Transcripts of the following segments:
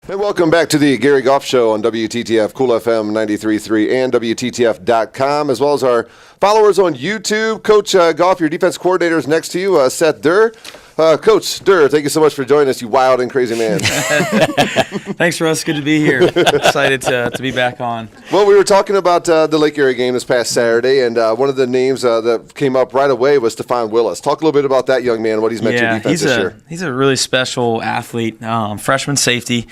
And welcome back to the Gary Goff Show on WTTF, Cool FM 93.3 and WTTF.com, as well as our followers on YouTube. Coach Goff, your defense coordinator, is next to you, Seth Duerr. Coach Duerr, thank you so much for joining us, you wild and crazy man. Thanks, Russ. Good to be here. Excited to be back on. Well, we were talking about the Lake Erie game this past Saturday, and one of the names that came up right away was Stefan Willis. Talk a little bit about that young man, what he's meant to your defense this year. He's a really special athlete, freshman safety,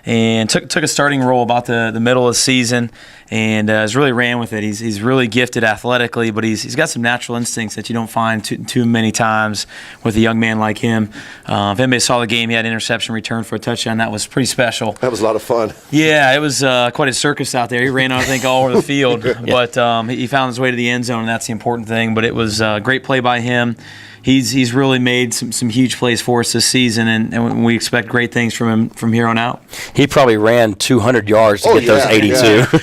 and took a starting role about the middle of the season, and has really ran with it. He's really gifted athletically, but he's got some natural instincts that you don't find too many times with a young man like him. If anybody saw the game, he had an interception return for a touchdown. That was pretty special. That was a lot of fun. Yeah, it was quite a circus out there. He ran, I think, all over the field, but he found his way to the end zone, and that's the important thing. But it was a great play by him. He's really made some huge plays for us this season, and we expect great things from him from here on out. He probably ran 200 yards to get those 82.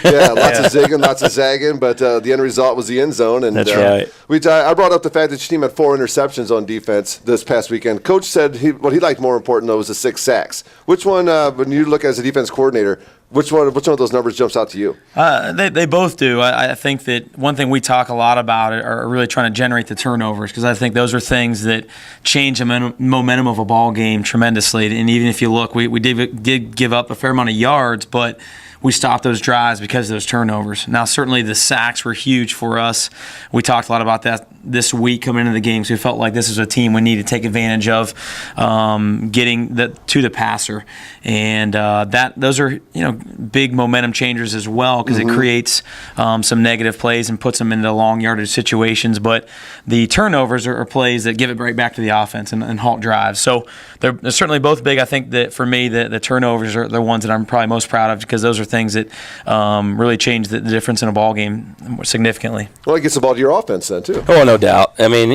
Yeah, lots of zigging, lots of zagging, but the end result was the end zone. And that's right. I brought up the fact that your team had 4 interceptions on defense this past weekend. Coach said what he liked more important, though, was the 6 sacks. Which one, when you look as a defense coordinator, which one of those numbers jumps out to you? They both do. I think that one thing we talk a lot about are really trying to generate the turnovers, because I think those are things that change the momentum of a ball game tremendously. And even if you look, we did give up a fair amount of yards, but we stopped those drives because of those turnovers. Now, certainly the sacks were huge for us. We talked a lot about that this week coming into the game, so we felt like this was a team we needed to take advantage of getting to the passer. And those are big momentum changers as well, because it creates some negative plays and puts them into long yardage situations. But the turnovers are plays that give it right back to the offense and halt drives. So they're certainly both big. I think that for me, the turnovers are the ones that I'm probably most proud of, because those are things that really change the difference in a ball game significantly. Well, it gets the ball to your offense then, too. Oh, no doubt. I mean,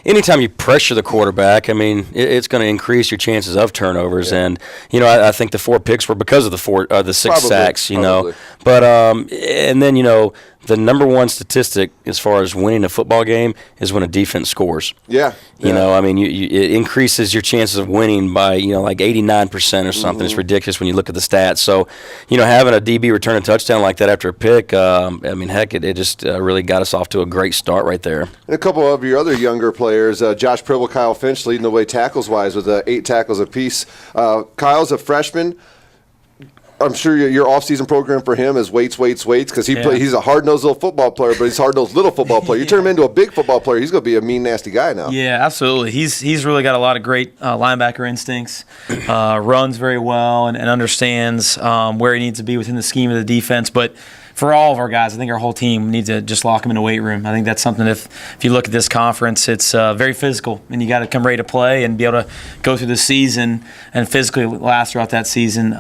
anytime you pressure the quarterback, I mean, it's going to increase your chances of turnovers. Yeah. And, I think the 4 picks were because of the 6 sacks, know. But, and then, the number one statistic as far as winning a football game is when a defense scores. Yeah. I mean, it increases your chances of winning by, like 89% or something. It's ridiculous when you look at the stats. So, having a DB return a touchdown like that after a pick, I mean, heck, it just really got us off to a great start right there. And a couple of your other younger players, Josh Pribble, Kyle Finch, leading the way tackles-wise with 8 tackles apiece. Kyle's a freshman. I'm sure your off-season program for him is weights, because he's a hard-nosed little football player, but he's a hard-nosed little football player. You turn him into a big football player, he's going to be a mean, nasty guy now. Yeah, absolutely. He's really got a lot of great linebacker instincts, runs very well, and understands where he needs to be within the scheme of the defense. But for all of our guys, I think our whole team needs to just lock them in a weight room. I think that's something, if you look at this conference, it's very physical, and you got to come ready to play and be able to go through the season and physically last throughout that season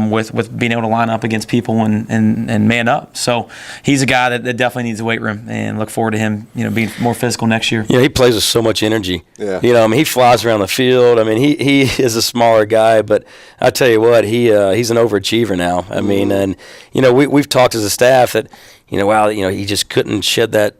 with being able to line up against people and man up. So he's a guy that definitely needs a weight room, and look forward to him being more physical next year. Yeah, he plays with so much energy. Yeah. I mean, he flies around the field. I mean, he is a smaller guy, but I tell you what, he's an overachiever now. I mean, and we've talked as a staff that he just couldn't shed that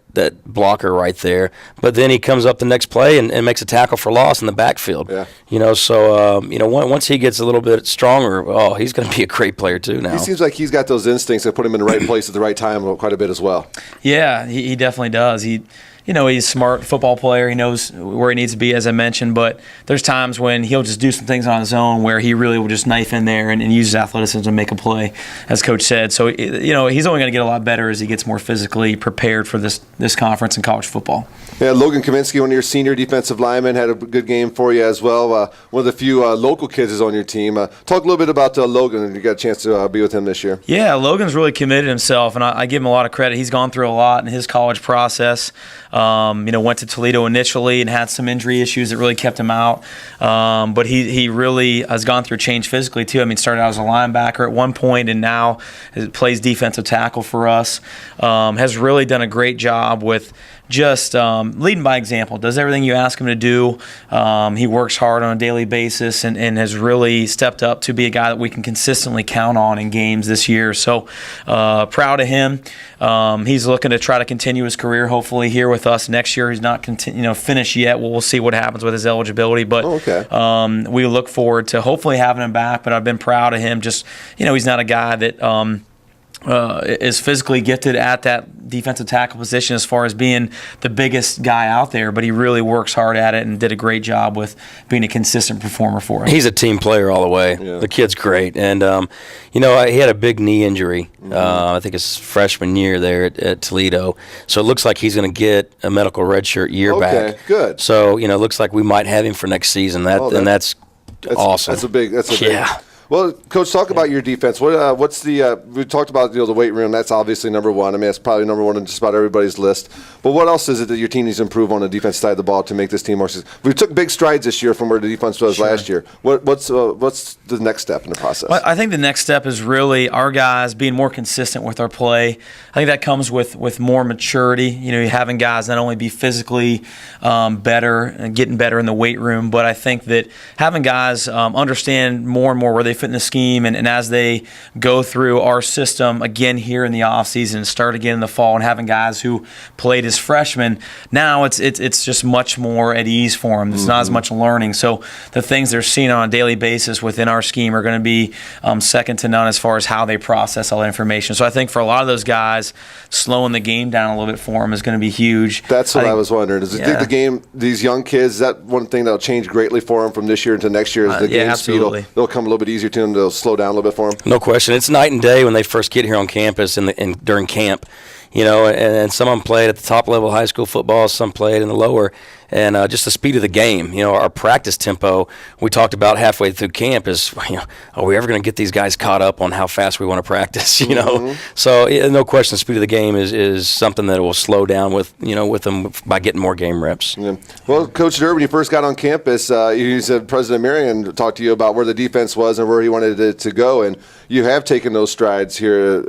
blocker right there, but then he comes up the next play and makes a tackle for loss in the backfield. Yeah. So once he gets a little bit stronger, he's going to be a great player too now. He seems like he's got those instincts that put him in the right place at the right time quite a bit as well. Yeah, he definitely does. He's a smart football player. He knows where he needs to be, as I mentioned, but there's times when he'll just do some things on his own where he really will just knife in there and use his athleticism to make a play, as Coach said. So, he's only going to get a lot better as he gets more physically prepared for this conference in college football. Yeah, Logan Kaminski, one of your senior defensive linemen, had a good game for you as well. One of the few local kids is on your team. Talk a little bit about Logan, and you got a chance to be with him this year. Yeah, Logan's really committed himself, and I give him a lot of credit. He's gone through a lot in his college process. Went to Toledo initially and had some injury issues that really kept him out. But he really has gone through a change physically too. I mean, started out as a linebacker at one point and now plays defensive tackle for us. Has really done a great job with just leading by example, does everything you ask him to do. He works hard on a daily basis and has really stepped up to be a guy that we can consistently count on in games this year. So proud of him. He's looking to try to continue his career, hopefully, here with us next year. He's not finished yet. We'll see what happens with his eligibility. But we look forward to hopefully having him back. But I've been proud of him. Just, he's not a guy that is physically gifted at that defensive tackle position as far as being the biggest guy out there, but he really works hard at it and did a great job with being a consistent performer for us. He's a team player all the way. Yeah. The kid's great. And, he had a big knee injury, I think his freshman year there at Toledo. So it looks like he's going to get a medical redshirt year back. Okay, good. So, it looks like we might have him for next season. That's awesome. That's a big. Well, Coach, talk about your defense. What's the we talked about the weight room. That's obviously number one. I mean, that's probably number one on just about everybody's list. But what else is it that your team needs to improve on the defense side of the ball to make this team more successful? We took big strides this year from where the defense was last year. What's the next step in the process? Well, I think the next step is really our guys being more consistent with our play. I think that comes with more maturity. Having guys not only be physically better and getting better in the weight room, but I think that having guys understand more and more where they fit in the scheme, and as they go through our system again here in the offseason and start again in the fall, and having guys who played as freshmen, now it's just much more at ease for them. It's not as much learning. So the things they're seeing on a daily basis within our scheme are going to be second to none as far as how they process all that information. So I think for a lot of those guys, slowing the game down a little bit for them is going to be huge. That's what I was wondering. Does it think the game, these young kids, is that one thing that'll change greatly for them from this year into next year? Is the game speed will come a little bit easier to them, to slow down a little bit for them? No question. It's night and day when they first get here on campus and during camp. And some of them played at the top level of high school football, some played in the lower, and just the speed of the game. Our practice tempo, we talked about halfway through camp is, are we ever going to get these guys caught up on how fast we want to practice, So no question, the speed of the game is something that will slow down with them by getting more game reps. Yeah. Well, Coach Duerr, when you first got on campus, you said President Marion talked to you about where the defense was and where he wanted it to go, and you have taken those strides here,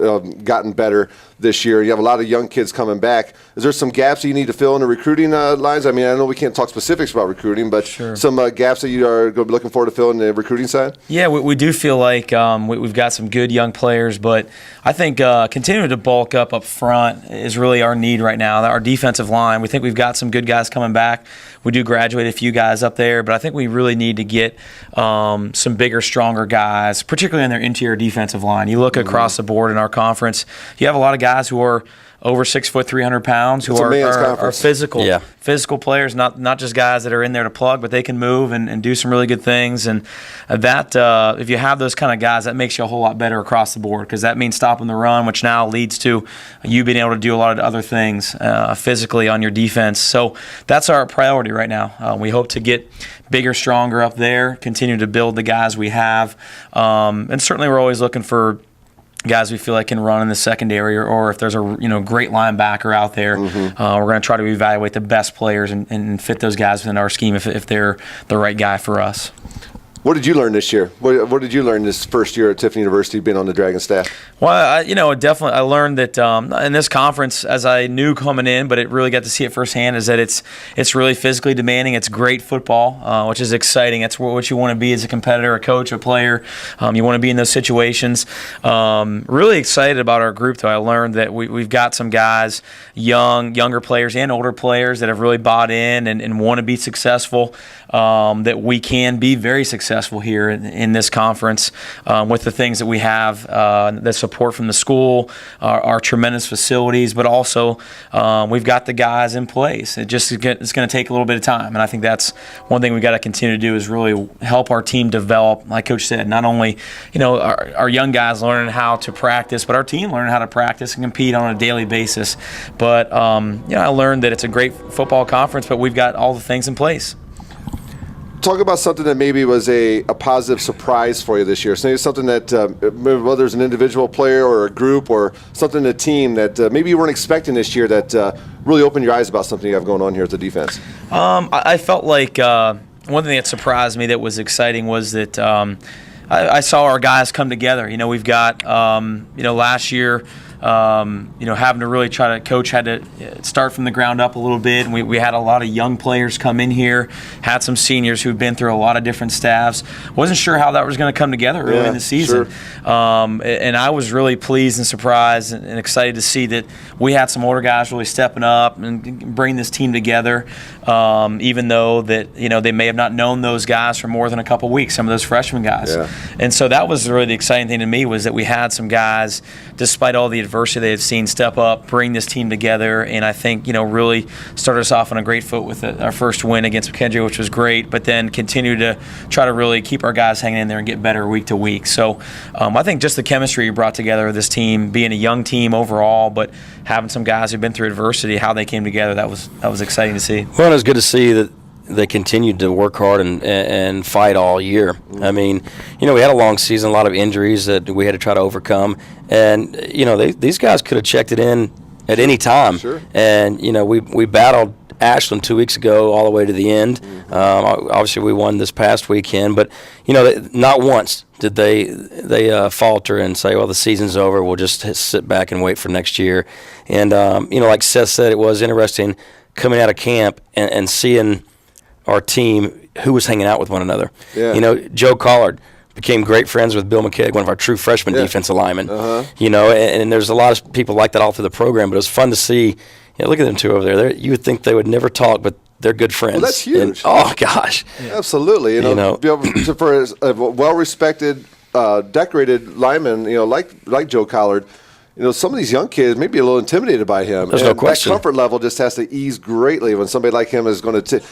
gotten better this year. You have a lot of young kids coming back. Is there some gaps that you need to fill in the recruiting lines? I mean, I know we can't talk specifics about recruiting, but some gaps that you are going to be looking forward to fill in the recruiting side? Yeah, we do feel like we've got some good young players, but I think continuing to bulk up front is really our need right now. Our defensive line, we think we've got some good guys coming back. We do graduate a few guys up there, but I think we really need to get some bigger, stronger guys, particularly in their interior defensive line. You look across the board in our conference, you have a lot of guys who are over 6 foot, 300 pounds, who are physical players, not just guys that are in there to plug, but they can move and do some really good things. And that if you have those kind of guys, that makes you a whole lot better across the board, because that means stopping the run, which now leads to you being able to do a lot of other things physically on your defense. So that's our priority right now. We hope to get bigger, stronger up there, continue to build the guys we have. And certainly we're always looking for guys we feel like can run in the secondary, or if there's a great linebacker out there, we're going to try to evaluate the best players and fit those guys within our scheme if they're the right guy for us. What did you learn this year? What did you learn this first year at Tiffin University, being on the Dragon staff? Well, I learned that in this conference, as I knew coming in, but it really got to see it firsthand, is that it's really physically demanding. It's great football, which is exciting. That's what you want to be as a competitor, a coach, a player. You want to be in those situations. Really excited about our group, though. I learned that we've got some guys, younger players and older players, that have really bought in and want to be successful, that we can be very successful here in this conference with the things that we have, the support from the school, our tremendous facilities, but also we've got the guys in place. It's going to take a little bit of time, and I think that's one thing we got to continue to do, is really help our team develop. Like Coach said, not only our young guys learning how to practice, but our team learning how to practice and compete on a daily basis. But I learned that it's a great football conference, but we've got all the things in place. Talk about something that maybe was a positive surprise for you this year. So maybe something that, whether it's an individual player or a group or something in a team that maybe you weren't expecting this year, that really opened your eyes about something you have going on here at the defense. I felt like one thing that surprised me that was exciting was that I saw our guys come together. We've got, last year, having to really try to coach had to start from the ground up a little bit. And we had a lot of young players come in here, had some seniors who've been through a lot of different staffs. Wasn't sure how that was going to come together early in the season. Sure. And I was really pleased and surprised and excited to see that we had some older guys really stepping up and bring this team together, even though that they may have not known those guys for more than a couple weeks, some of those freshman guys. Yeah. And so that was really the exciting thing to me, was that we had some guys, despite all the adversity they had seen, step up, bring this team together, and I think really started us off on a great foot with our first win against McKendree, which was great, but then continue to try to really keep our guys hanging in there and get better week to week. So I think just the chemistry you brought together of this team, being a young team overall, but having some guys who've been through adversity, how they came together, that was exciting to see. Well, it was good to see that they continued to work hard and fight all year. I mean, we had a long season, a lot of injuries that we had to try to overcome, and these guys could have checked it in at any time. Sure. And we battled Ashland 2 weeks ago all the way to the end. Obviously, we won this past weekend, but not once did they falter and say, "Well, the season's over. We'll just sit back and wait for next year." And like Seth said, it was interesting coming out of camp and seeing our team who was hanging out with one another. Yeah. Joe Collard became great friends with Bill McKegg, one of our true freshman defensive linemen. And there's a lot of people like that all through the program, but it was fun to see. Look at them two over there. You would think they would never talk, but they're good friends. Well, that's huge. And, oh, gosh. Yeah. Absolutely. For a well-respected, decorated lineman, like Joe Collard, some of these young kids may be a little intimidated by him. There's no question. That comfort level just has to ease greatly when somebody like him is going to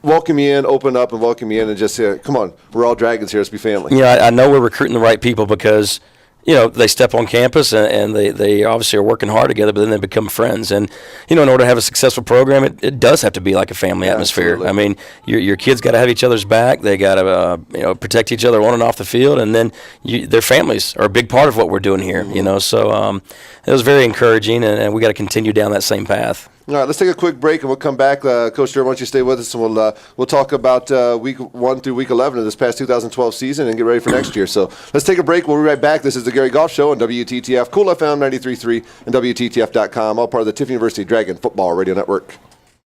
welcome you in, open up and welcome you in and just say, come on, we're all Dragons here, let's be family. I know we're recruiting the right people because, they step on campus and they obviously are working hard together, but then they become friends. And, in order to have a successful program, it does have to be like a family atmosphere. Absolutely. I mean, your kids got to have each other's back. They got to, protect each other on and off the field. And then their families are a big part of what we're doing here, So it was very encouraging, and we got to continue down that same path. All right, let's take a quick break, and we'll come back. Coach Duerr, why don't you stay with us, and we'll talk about week 1 through week 11 of this past 2012 season and get ready for next year. So let's take a break. We'll be right back. This is the Gary Goff Show on WTTF, Cool FM 93.3, and WTTF.com, all part of the Tiffin University Dragon Football Radio Network.